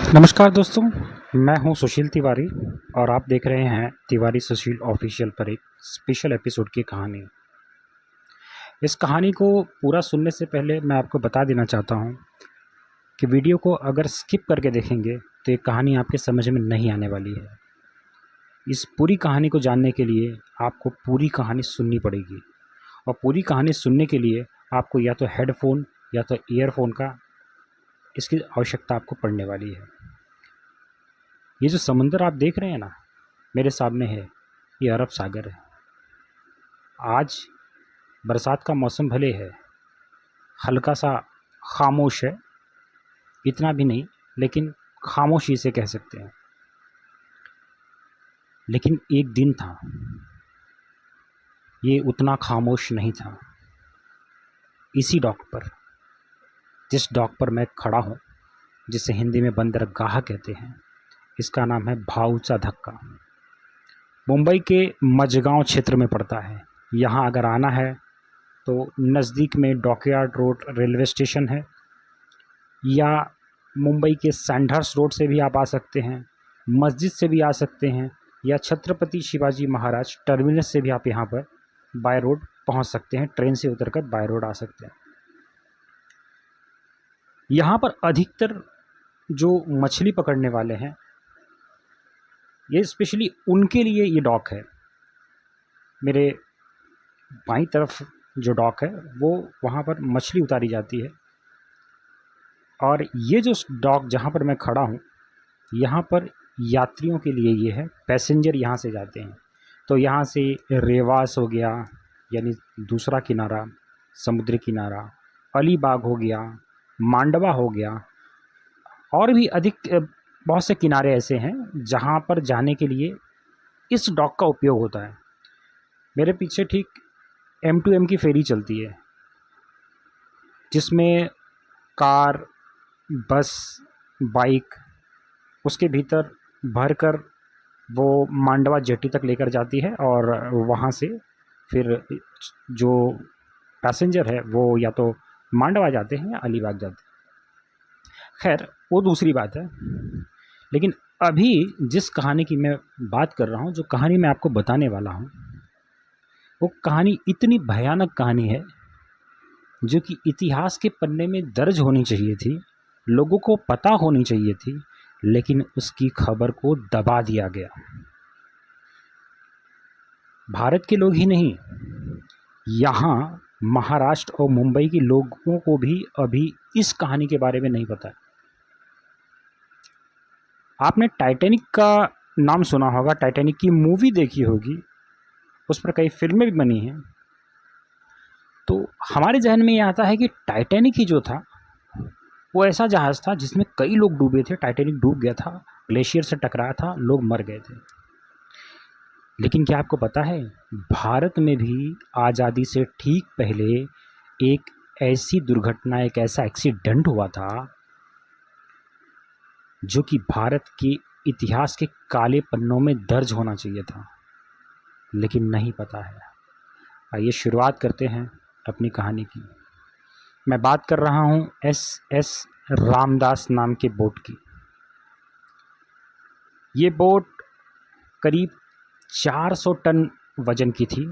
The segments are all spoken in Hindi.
नमस्कार दोस्तों, मैं हूं सुशील तिवारी और आप देख रहे हैं तिवारी सुशील ऑफिशियल पर एक स्पेशल एपिसोड की कहानी। इस कहानी को पूरा सुनने से पहले मैं आपको बता देना चाहता हूं कि वीडियो को अगर स्किप करके देखेंगे तो ये कहानी आपके समझ में नहीं आने वाली है। इस पूरी कहानी को जानने के लिए आपको पूरी कहानी सुननी पड़ेगी और पूरी कहानी सुनने के लिए आपको या तो हेडफोन या तो ईयरफोन का इसकी आवश्यकता आपको पड़ने वाली है। ये जो समुंदर आप देख रहे हैं ना, मेरे सामने है, ये अरब सागर है। आज बरसात का मौसम भले है, हल्का सा खामोश है, इतना भी नहीं लेकिन खामोशी से कह सकते हैं। लेकिन एक दिन था, ये उतना खामोश नहीं था। इसी डॉक पर, जिस डॉक पर मैं खड़ा हूँ, जिसे हिंदी में बंदरगाह कहते हैं, इसका नाम है भाऊचा धक्का। मुंबई के मझगांव क्षेत्र में पड़ता है। यहाँ अगर आना है तो नज़दीक में डॉकयार्ड रोड रेलवे स्टेशन है, या मुंबई के सैंडहर्स्ट रोड से भी आप आ सकते हैं, मस्जिद से भी आ सकते हैं, या छत्रपति शिवाजी महाराज टर्मिनस से भी आप यहाँ पर बाय रोड पहुँच सकते हैं। ट्रेन से उतरकर बाय रोड आ सकते हैं। यहाँ पर अधिकतर जो मछली पकड़ने वाले हैं, ये स्पेशली उनके लिए ये डॉक है। मेरे बाईं तरफ जो डॉक है वो वहाँ पर मछली उतारी जाती है, और ये जो डॉक जहाँ पर मैं खड़ा हूँ, यहाँ पर यात्रियों के लिए ये है। पैसेंजर यहाँ से जाते हैं तो यहाँ से रेवास हो गया, यानी दूसरा किनारा, समुद्री किनारा, अलीबाग हो गया, मांडवा हो गया, और भी अधिक बहुत से किनारे ऐसे हैं जहाँ पर जाने के लिए इस डॉक का उपयोग होता है। मेरे पीछे ठीक M2M की फेरी चलती है, जिसमें कार, बस, बाइक उसके भीतर भरकर वो मांडवा जेटी तक लेकर जाती है, और वहाँ से फिर जो पैसेंजर है वो या तो मांडवा जाते हैं या अलीबाग जाते हैं। खैर, वो दूसरी बात है। लेकिन अभी जिस कहानी की मैं बात कर रहा हूँ, जो कहानी मैं आपको बताने वाला हूँ, वो कहानी इतनी भयानक कहानी है जो कि इतिहास के पन्ने में दर्ज होनी चाहिए थी, लोगों को पता होनी चाहिए थी, लेकिन उसकी खबर को दबा दिया गया। भारत के लोग ही नहीं, यहाँ महाराष्ट्र और मुंबई के लोगों को भी अभी इस कहानी के बारे में नहीं पता। आपने टाइटैनिक का नाम सुना होगा, टाइटैनिक की मूवी देखी होगी, उस पर कई फिल्में भी बनी हैं। तो हमारे जहन में ये आता है कि टाइटैनिक ही जो था वो ऐसा जहाज़ था जिसमें कई लोग डूबे थे। टाइटैनिक डूब गया था, ग्लेशियर से टकराया था, लोग मर गए थे। लेकिन क्या आपको पता है, भारत में भी आज़ादी से ठीक पहले एक ऐसी दुर्घटना, एक ऐसा एक्सीडेंट हुआ था जो कि भारत के इतिहास के काले पन्नों में दर्ज होना चाहिए था, लेकिन नहीं पता है। आइए शुरुआत करते हैं अपनी कहानी की। मैं बात कर रहा हूँ SS रामदास नाम के बोट की। ये बोट करीब 400 टन वज़न की थी।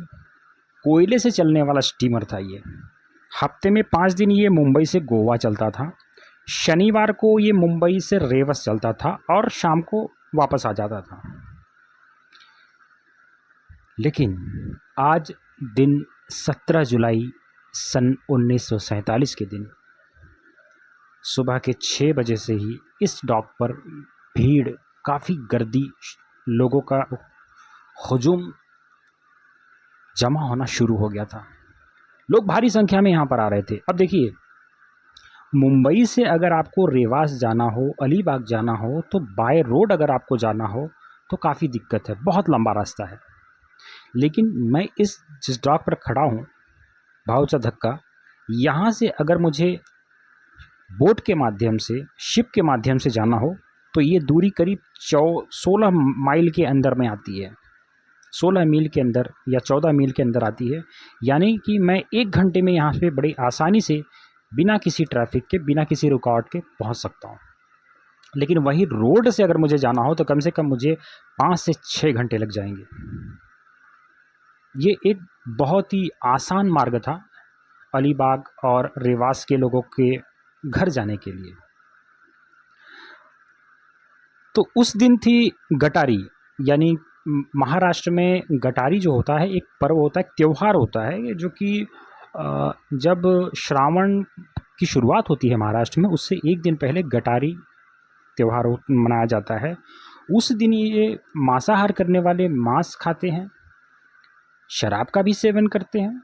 कोयले से चलने वाला स्टीमर था ये। हफ्ते में 5 दिन ये मुंबई से गोवा चलता था। शनिवार को ये मुंबई से रेवस चलता था और शाम को वापस आ जाता था। लेकिन आज दिन 17 जुलाई सन 1947 के दिन सुबह के 6 बजे से ही इस डॉक पर भीड़, काफ़ी गर्दी, लोगों का हुजूम जमा होना शुरू हो गया था। लोग भारी संख्या में यहाँ पर आ रहे थे। अब देखिए, मुंबई से अगर आपको रेवास जाना हो, अलीबाग जाना हो, तो बाय रोड अगर आपको जाना हो तो काफ़ी दिक्कत है, बहुत लंबा रास्ता है। लेकिन मैं जिस डॉक पर खड़ा हूँ, भाऊचा धक्का, यहाँ से अगर मुझे बोट के माध्यम से, शिप के माध्यम से जाना हो तो ये दूरी करीब 16 माइल के अंदर में आती है। 16 मील के अंदर या 14 मील के अंदर आती है। यानी कि मैं 1 घंटे में यहाँ पे बड़ी आसानी से, बिना किसी ट्रैफिक के, बिना किसी रुकावट के पहुँच सकता हूँ। लेकिन वही रोड से अगर मुझे जाना हो तो कम से कम मुझे 5 से 6 घंटे लग जाएंगे। ये एक बहुत ही आसान मार्ग था अलीबाग और रेवास के लोगों के घर जाने के लिए। तो उस दिन थी गटारी, यानी महाराष्ट्र में गटारी जो होता है एक पर्व होता है, त्यौहार होता है, जो कि जब श्रावण की शुरुआत होती है महाराष्ट्र में, उससे एक दिन पहले गटारी त्यौहार मनाया जाता है। उस दिन ये मांसाहार करने वाले मांस खाते हैं, शराब का भी सेवन करते हैं,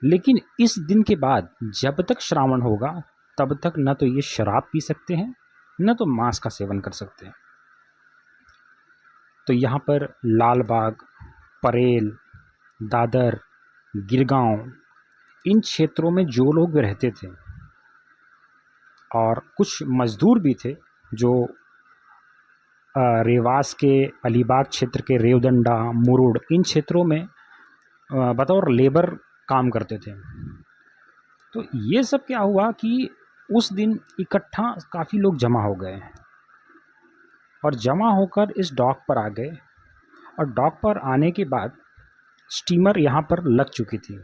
लेकिन इस दिन के बाद जब तक श्रावण होगा तब तक न तो ये शराब पी सकते हैं न तो मांस का सेवन कर सकते हैं। तो यहाँ पर लालबाग, परेल, दादर, गिरगांव, इन क्षेत्रों में जो लोग रहते थे और कुछ मज़दूर भी थे जो रेवास के अलीबाग क्षेत्र के रेवदंडा, मुरुड, इन क्षेत्रों में बतौर लेबर काम करते थे। तो ये सब क्या हुआ कि उस दिन इकट्ठा काफ़ी लोग जमा हो गए और जमा होकर इस डॉक पर आ गए, और डॉक पर आने के बाद स्टीमर यहाँ पर लग चुकी थी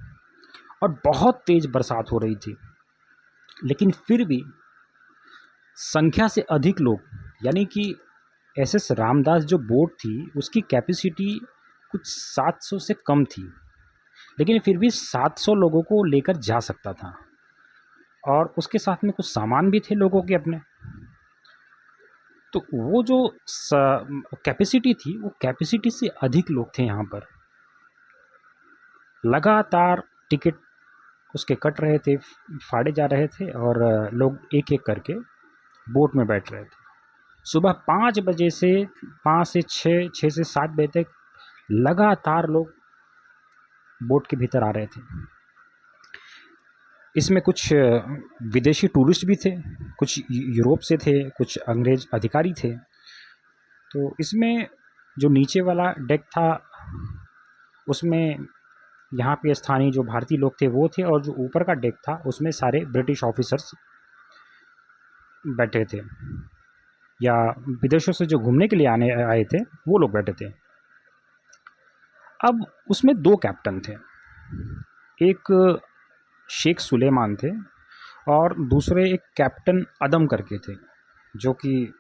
और बहुत तेज़ बरसात हो रही थी, लेकिन फिर भी संख्या से अधिक लोग, यानी कि एसएस रामदास जो बोट थी उसकी कैपेसिटी कुछ 700 से कम थी, लेकिन फिर भी 700 लोगों को लेकर जा सकता था, और उसके साथ में कुछ सामान भी थे लोगों के अपने। तो वो जो कैपेसिटी थी वो कैपेसिटी से अधिक लोग थे यहाँ पर। लगातार टिकट उसके कट रहे थे, फाड़े जा रहे थे, और लोग एक एक करके बोट में बैठ रहे थे। सुबह 5 बजे से 5 से 6, 6 से 7 बजे तक लगातार लोग बोट के भीतर आ रहे थे। इसमें कुछ विदेशी टूरिस्ट भी थे, कुछ यूरोप से थे, कुछ अंग्रेज अधिकारी थे। तो इसमें जो नीचे वाला डेक था उसमें यहाँ पे स्थानीय जो भारतीय लोग थे वो थे, और जो ऊपर का डेक था उसमें सारे ब्रिटिश ऑफिसर्स बैठे थे, या विदेशों से जो घूमने के लिए आए थे वो लोग बैठे थे। अब उसमें 2 कैप्टन थे, एक शेख सुलेमान थे और दूसरे एक कैप्टन अदम करके थे, जो कि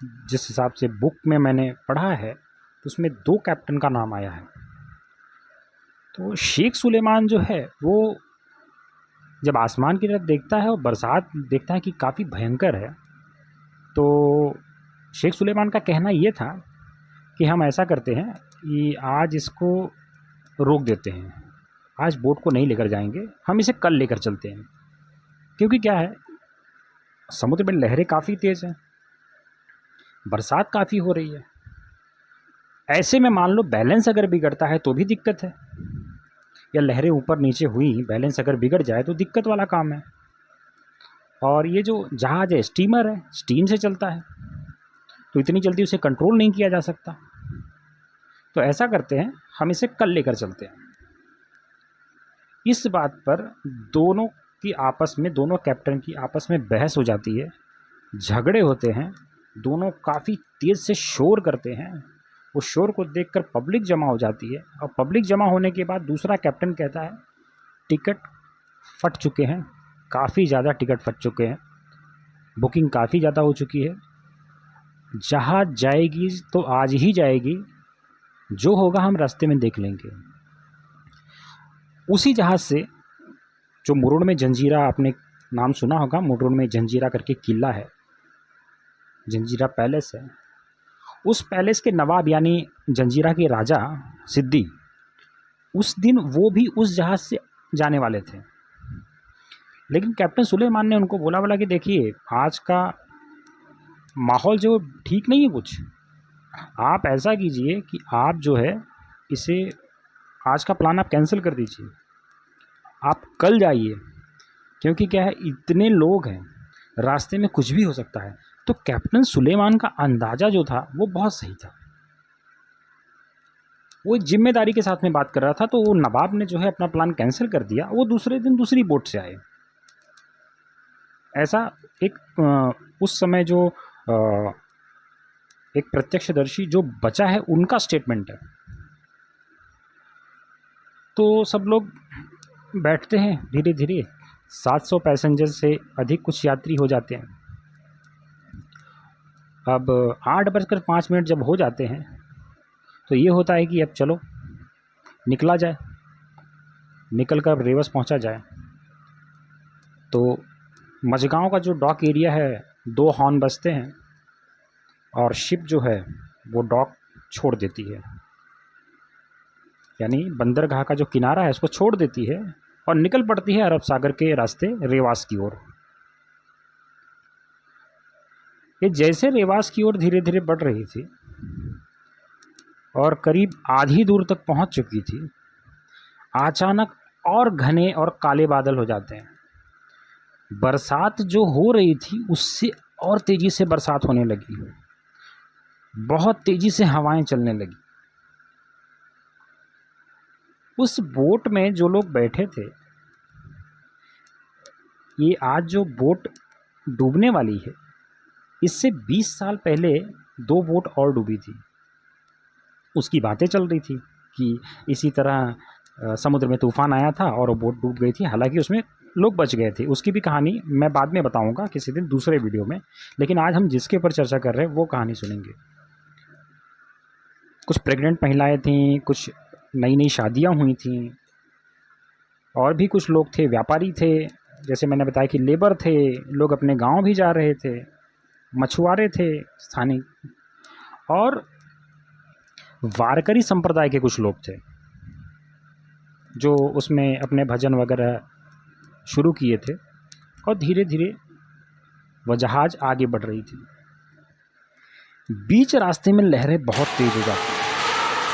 जिस हिसाब से बुक में मैंने पढ़ा है तो उसमें 2 कैप्टन का नाम आया है। तो शेख सुलेमान जो है वो जब आसमान की तरफ देखता है और बरसात देखता है कि काफ़ी भयंकर है, तो शेख सुलेमान का कहना ये था कि हम ऐसा करते हैं कि आज इसको रोक देते हैं, आज बोट को नहीं लेकर जाएंगे, हम इसे कल लेकर चलते हैं। क्योंकि क्या है, समुद्र में लहरें काफ़ी तेज़ हैं, बरसात काफ़ी हो रही है, ऐसे में मान लो बैलेंस अगर बिगड़ता है तो भी दिक्कत है, या लहरें ऊपर नीचे हुई, बैलेंस अगर बिगड़ जाए तो दिक्कत वाला काम है। और ये जो जहाज़ है स्टीमर है, स्टीम से चलता है, तो इतनी जल्दी उसे कंट्रोल नहीं किया जा सकता। तो ऐसा करते हैं, हम इसे कल लेकर चलते हैं। इस बात पर दोनों कैप्टन की आपस में बहस हो जाती है, झगड़े होते हैं, दोनों काफ़ी तेज़ से शोर करते हैं। वो शोर को देखकर पब्लिक जमा हो जाती है, और पब्लिक जमा होने के बाद दूसरा कैप्टन कहता है टिकट फट चुके हैं, काफ़ी ज़्यादा टिकट फट चुके हैं, बुकिंग काफ़ी ज़्यादा हो चुकी है, जहाज़ जाएगी तो आज ही जाएगी, जो होगा हम रास्ते में देख लेंगे। उसी जहाज़ से जो मुरुड में जंजीरा, आपने नाम सुना होगा, मुरुड में जंजीरा करके किला है, जंजीरा पैलेस है, उस पैलेस के नवाब यानी जंजीरा के राजा सिद्दी उस दिन वो भी उस जहाज़ से जाने वाले थे। लेकिन कैप्टन सुलेमान ने उनको बोला कि देखिए आज का माहौल जो ठीक नहीं है कुछ, आप ऐसा कीजिए कि आप जो है इसे आज का प्लान आप कैंसिल कर दीजिए, आप कल जाइए, क्योंकि क्या है इतने लोग हैं, रास्ते में कुछ भी हो सकता है। तो कैप्टन सुलेमान का अंदाज़ा जो था वो बहुत सही था, वो एक जिम्मेदारी के साथ में बात कर रहा था। तो वो नवाब ने जो है अपना प्लान कैंसिल कर दिया, वो दूसरे दिन दूसरी बोट से आए। ऐसा एक उस समय जो एक प्रत्यक्षदर्शी जो बचा है उनका स्टेटमेंट है। तो सब लोग बैठते हैं धीरे धीरे, 700 पैसेंजर से अधिक कुछ यात्री हो जाते हैं। अब 8:05 जब हो जाते हैं तो ये होता है कि अब चलो निकला जाए, निकल कर रेवस पहुंचा जाए। तो मझगांव का जो डॉक एरिया है, 2 हॉर्न बजते हैं और शिप जो है वो डॉक छोड़ देती है, यानी बंदरगाह का जो किनारा है उसको छोड़ देती है और निकल पड़ती है अरब सागर के रास्ते रेवास की ओर। ये जैसे रेवास की ओर धीरे धीरे बढ़ रही थी और करीब आधी दूर तक पहुंच चुकी थी, अचानक और घने और काले बादल हो जाते हैं। बरसात जो हो रही थी उससे और तेज़ी से बरसात होने लगी, बहुत तेज़ी से हवाएं चलने लगी। उस बोट में जो लोग बैठे थे, ये आज जो बोट डूबने वाली है, इससे 20 साल पहले 2 बोट और डूबी थी। उसकी बातें चल रही थी कि इसी तरह समुद्र में तूफान आया था और वो बोट डूब गई थी, हालांकि उसमें लोग बच गए थे। उसकी भी कहानी मैं बाद में बताऊंगा किसी दिन दूसरे वीडियो में, लेकिन आज हम जिसके ऊपर चर्चा कर रहे हैं वो कहानी सुनेंगे। कुछ प्रेग्नेंट महिलाएं थीं, कुछ नई नई शादियां हुई थीं, और भी कुछ लोग थे, व्यापारी थे, जैसे मैंने बताया कि लेबर थे, लोग अपने गांव भी जा रहे थे, मछुआरे थे स्थानीय, और वारकरी संप्रदाय के कुछ लोग थे जो उसमें अपने भजन वगैरह शुरू किए थे। और धीरे धीरे वह जहाज़ आगे बढ़ रही थी। बीच रास्ते में लहरें बहुत तेज़ हो जाती हैं,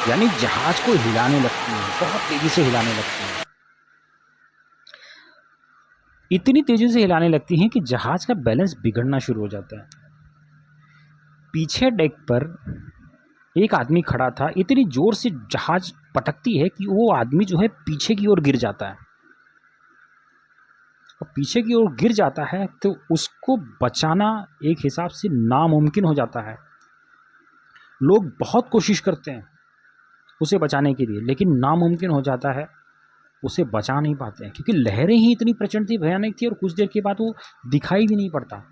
यानी जहाज़ को हिलाने लगती हैं, बहुत तेज़ी से हिलाने लगती हैं। इतनी तेज़ी से हिलाने लगती हैं कि जहाज़ का बैलेंस बिगड़ना शुरू हो जाता है। पीछे डेक पर एक आदमी खड़ा था, इतनी ज़ोर से जहाज़ पटकती है कि वो आदमी जो है पीछे की ओर गिर जाता है, और पीछे की ओर गिर जाता है तो उसको बचाना एक हिसाब से नामुमकिन हो जाता है। लोग बहुत कोशिश करते हैं उसे बचाने के लिए, लेकिन नामुमकिन हो जाता है, उसे बचा नहीं पाते हैं, क्योंकि लहरें ही इतनी प्रचंड थी, भयानक थी, और कुछ देर के बाद वो दिखाई भी नहीं पड़ता।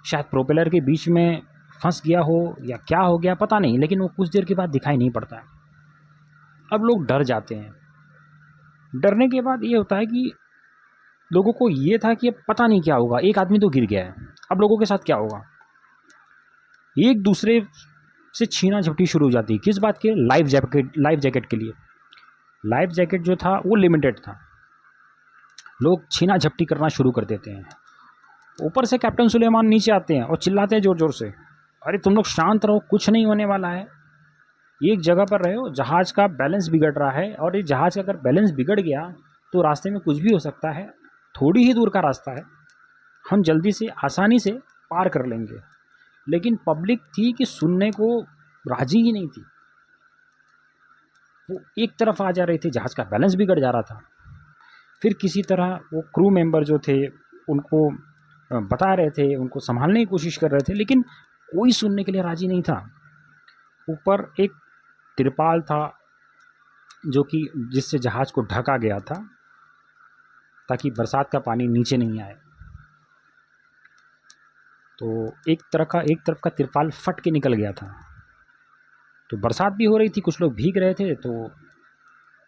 शायद प्रोपेलर के बीच में फंस गया हो या क्या हो गया पता नहीं, लेकिन वो कुछ देर के बाद दिखाई नहीं पड़ता है। अब लोग डर जाते हैं। डरने के बाद ये होता है कि लोगों को ये था कि अब पता नहीं क्या होगा, एक आदमी तो गिर गया है, अब लोगों के साथ क्या होगा। एक दूसरे से छीना झपटी शुरू हो जाती है। किस बात के? लाइफ जैकेट के लिए। लाइफ जैकेट जो था वो लिमिटेड था, लोग छीना झपटी करना शुरू कर देते हैं। ऊपर से कैप्टन सुलेमान नीचे आते हैं और चिल्लाते हैं ज़ोर ज़ोर से, अरे तुम लोग शांत रहो, कुछ नहीं होने वाला है, एक जगह पर रहे हो, जहाज़ का बैलेंस बिगड़ रहा है, और ये जहाज़ का अगर बैलेंस बिगड़ गया तो रास्ते में कुछ भी हो सकता है, थोड़ी ही दूर का रास्ता है, हम जल्दी से आसानी से पार कर लेंगे। लेकिन पब्लिक थी कि सुनने को राजी ही नहीं थी, वो एक तरफ आ जा रही थी, जहाज़ का बैलेंस बिगड़ जा रहा था। फिर किसी तरह वो क्रू मेंबर जो थे उनको बता रहे थे, उनको संभालने की कोशिश कर रहे थे, लेकिन कोई सुनने के लिए राजी नहीं था। ऊपर एक तिरपाल था जो कि जिससे जहाज़ को ढका गया था ताकि बरसात का पानी नीचे नहीं आए। तो एक तरफ का तिरपाल फट के निकल गया था, तो बरसात भी हो रही थी, कुछ लोग भीग रहे थे, तो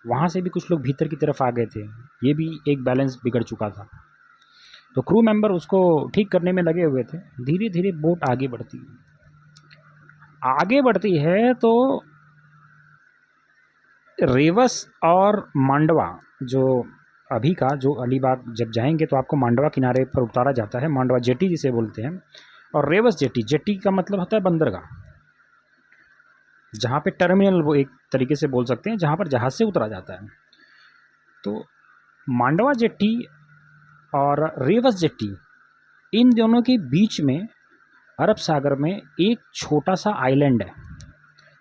वहाँ से भी कुछ लोग भीतर की तरफ आ गए थे, ये भी एक बैलेंस बिगड़ चुका था। तो क्रू मेंबर उसको ठीक करने में लगे हुए थे। धीरे धीरे बोट आगे बढ़ती है तो रेवस और मांडवा, जो अभी का जो अलीबाग जब जाएंगे तो आपको मांडवा किनारे पर उतारा जाता है, मांडवा जेटी जिसे बोलते हैं, और रेवस जेटी का मतलब होता है बंदरगाह, जहाँ पे टर्मिनल वो एक तरीके से बोल सकते हैं, जहाँ पर जहाज़ से उतरा जाता है। तो मांडवा जेटी और रेवस जेटी, इन दोनों के बीच में अरब सागर में एक छोटा सा आइलैंड है,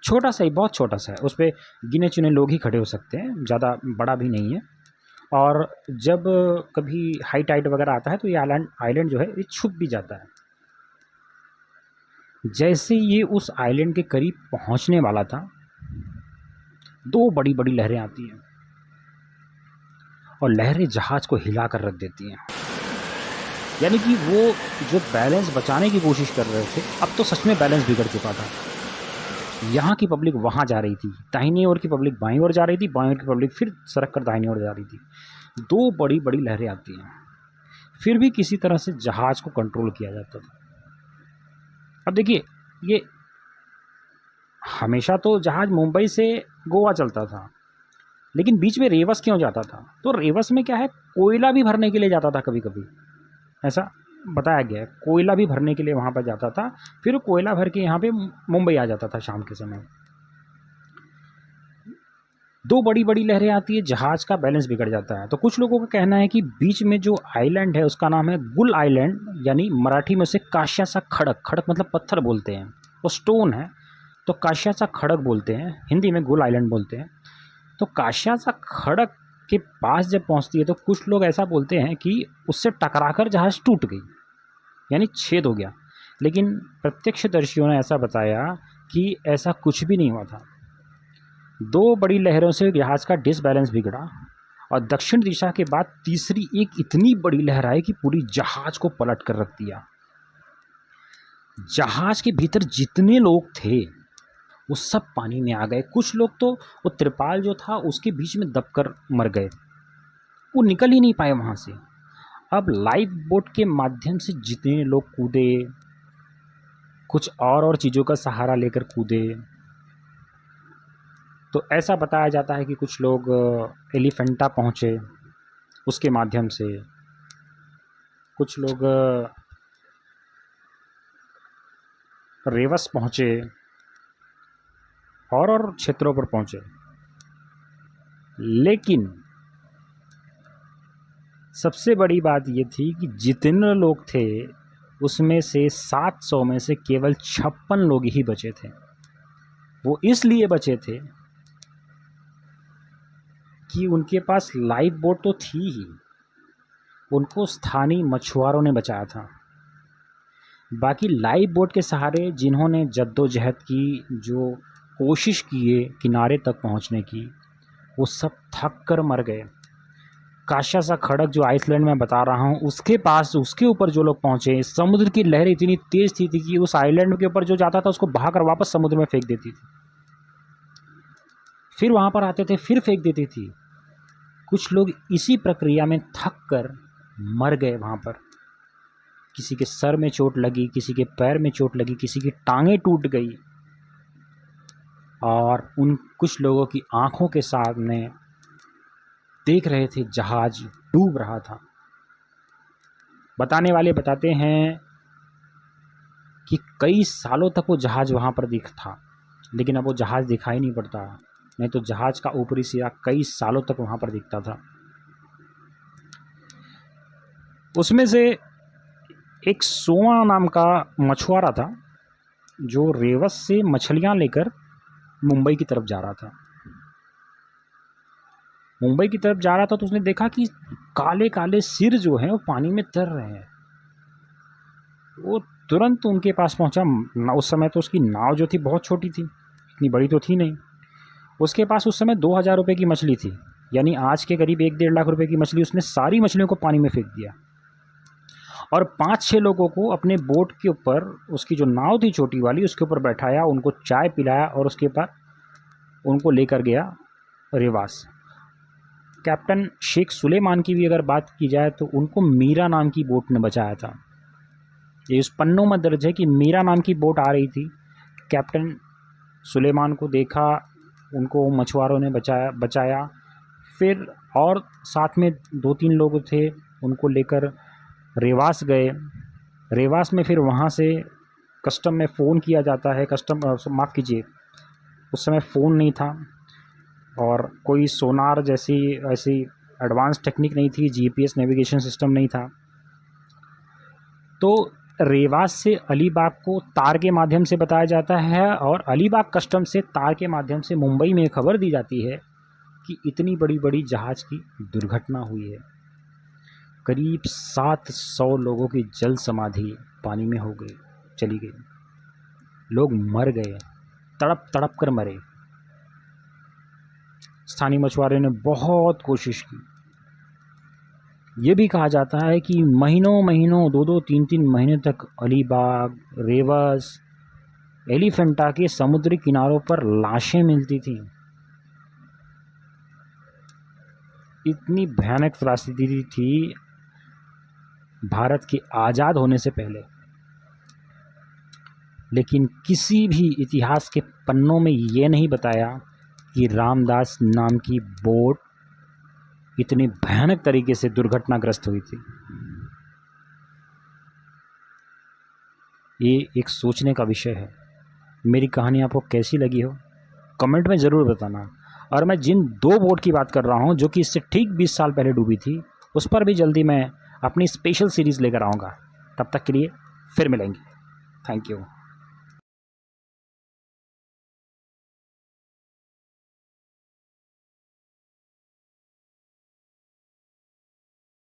छोटा सा ही, बहुत छोटा सा है, उस पर गिने चुने लोग ही खड़े हो सकते हैं, ज़्यादा बड़ा भी नहीं है। और जब कभी हाई टाइड वगैरह आता है तो ये आइलैंड जो है ये छुप भी जाता है। जैसे ये उस आइलैंड के करीब पहुंचने वाला था, दो बड़ी बड़ी लहरें आती हैं और लहरें जहाज को हिला कर रख देती हैं। यानी कि वो जो बैलेंस बचाने की कोशिश कर रहे थे, अब तो सच में बैलेंस बिगड़ चुका था। यहाँ की पब्लिक वहाँ जा रही थी, दाहिनी ओर की पब्लिक बाईं ओर जा रही थी, बाईं ओर की पब्लिक फिर सड़क कर दाहिनी ओर जा रही थी। दो बड़ी बड़ी लहरें आती हैं, फिर भी किसी तरह से जहाज़ को कंट्रोल किया जाता था। अब देखिए, ये हमेशा तो जहाज़ मुंबई से गोवा चलता था, लेकिन बीच में रेवस क्यों जाता था? तो रेवस में क्या है, कोयला भी भरने के लिए जाता था कभी कभी, ऐसा बताया गया है। कोयला भी भरने के लिए वहाँ पर जाता था, फिर कोयला भर के यहाँ पे मुंबई आ जाता था शाम के समय। दो बड़ी बड़ी लहरें आती है, जहाज़ का बैलेंस बिगड़ जाता है। तो कुछ लोगों का कहना है कि बीच में जो आइलैंड है उसका नाम है गुल आइलैंड, यानी मराठी में से काश्या सा खड़क, खड़क मतलब पत्थर बोलते हैं, वो स्टोन है तो काश्या सा खड़क बोलते हैं, हिंदी में गुल आइलैंड बोलते हैं। तो काश्या सा खड़क के पास जब पहुंचती है तो कुछ लोग ऐसा बोलते हैं कि उससे टकराकर जहाज़ टूट गई, यानी छेद हो गया। लेकिन प्रत्यक्षदर्शियों ने ऐसा बताया कि ऐसा कुछ भी नहीं हुआ था। दो बड़ी लहरों से जहाज़ का डिसबैलेंस बिगड़ा और दक्षिण दिशा के बाद तीसरी एक इतनी बड़ी लहर आई कि पूरी जहाज़ को पलट कर रख दिया। जहाज़ के भीतर जितने लोग थे वो सब पानी में आ गए। कुछ लोग तो वो त्रिपाल जो था उसके बीच में दबकर मर गए, वो निकल ही नहीं पाए वहाँ से। अब लाइफ बोट के माध्यम से जितने लोग कूदे, कुछ और चीज़ों का सहारा लेकर कूदे, तो ऐसा बताया जाता है कि कुछ लोग एलिफेंटा पहुँचे उसके माध्यम से, कुछ लोग रेवस पहुँचे और क्षेत्रों पर पहुँचे। लेकिन सबसे बड़ी बात ये थी कि जितने लोग थे उसमें से 700 में से केवल 56 लोग ही बचे थे। वो इसलिए बचे थे कि उनके पास लाइफ बोट तो थी ही, उनको स्थानीय मछुआरों ने बचाया था। बाकी लाइफ बोट के सहारे जिन्होंने जद्दोजहद की, जो कोशिश किए किनारे तक पहुंचने की, वो सब थक कर मर गए। काश्या सा खड़क जो आइसलैंड में बता रहा हूँ, उसके पास, उसके ऊपर जो लोग पहुँचे, समुद्र की लहर इतनी तेज़ थी कि उस आइलैंड के ऊपर जो जाता था उसको बहाकर वापस समुद्र में फेंक देती थी, फिर वहाँ पर आते थे फिर फेंक देती थी। कुछ लोग इसी प्रक्रिया में थक कर मर गए वहाँ पर। किसी के सर में चोट लगी, किसी के पैर में चोट लगी, किसी की टांगें टूट गई, और उन कुछ लोगों की आंखों के सामने देख रहे थे जहाज डूब रहा था। बताने वाले बताते हैं कि कई सालों तक वो जहाज़ वहाँ पर दिख था, लेकिन अब वो जहाज़ दिखाई नहीं पड़ता, नहीं तो जहाज़ का ऊपरी सिरा कई सालों तक वहाँ पर दिखता था। उसमें से एक सोमा नाम का मछुआरा था जो रेवस से मछलियाँ लेकर मुंबई की तरफ जा रहा था। मुंबई की तरफ जा रहा था तो उसने देखा कि काले काले सिर जो हैं वो पानी में तैर रहे हैं। वो तुरंत उनके पास पहुंचा। उस समय तो उसकी नाव जो थी बहुत छोटी थी, इतनी बड़ी तो थी नहीं। उसके पास उस समय 2000 रुपये की मछली थी, यानी आज के करीब 1-1.5 लाख रुपए की मछली। उसने सारी मछलियों को पानी में फेंक दिया और 5-6 लोगों को अपने बोट के ऊपर, उसकी जो नाव थी छोटी वाली, उसके ऊपर बैठाया, उनको चाय पिलाया और उसके बाद उनको लेकर गया रेवास। कैप्टन शेख सुलेमान की भी अगर बात की जाए तो उनको मीरा नाम की बोट ने बचाया था। ये उस पन्नों में दर्ज है कि मीरा नाम की बोट आ रही थी, कैप्टन सुलेमान को देखा, उनको मछुआरों ने बचाया। फिर और साथ में 2-3 लोग थे, उनको लेकर रेवास गए। रेवास में फिर वहाँ से कस्टम में फ़ोन किया जाता है। कस्टम, माफ़ कीजिए, उस समय फ़ोन नहीं था और कोई सोनार जैसी ऐसी एडवांस टेक्निक नहीं थी, जीपीएस नेविगेशन सिस्टम नहीं था। तो रेवास से अलीबाग को तार के माध्यम से बताया जाता है और अलीबाग कस्टम से तार के माध्यम से मुंबई में खबर दी जाती है कि इतनी बड़ी बड़ी जहाज़ की दुर्घटना हुई है। करीब 700 लोगों की जल समाधि पानी में हो गई, चली गई। लोग मर गए, तड़प तड़प कर मरे। स्थानीय मछुआरों ने बहुत कोशिश की। ये भी कहा जाता है कि महीनों महीनों 2-2 3-3 महीने तक अलीबाग, रेवस, एलिफेंटा के समुद्री किनारों पर लाशें मिलती थीं। इतनी भयानक परिस्थिति थी भारत के आज़ाद होने से पहले। लेकिन किसी भी इतिहास के पन्नों में ये नहीं बताया कि रामदास नाम की बोट इतनी भयानक तरीके से दुर्घटनाग्रस्त हुई थी। ये एक सोचने का विषय है। मेरी कहानी आपको कैसी लगी हो कमेंट में ज़रूर बताना। और मैं जिन 2 बोट की बात कर रहा हूँ जो कि इससे ठीक 20 साल पहले डूबी थी, उस पर भी जल्दी मैं अपनी स्पेशल सीरीज़ लेकर आऊँगा। तब तक के लिए फिर मिलेंगे। Thank you.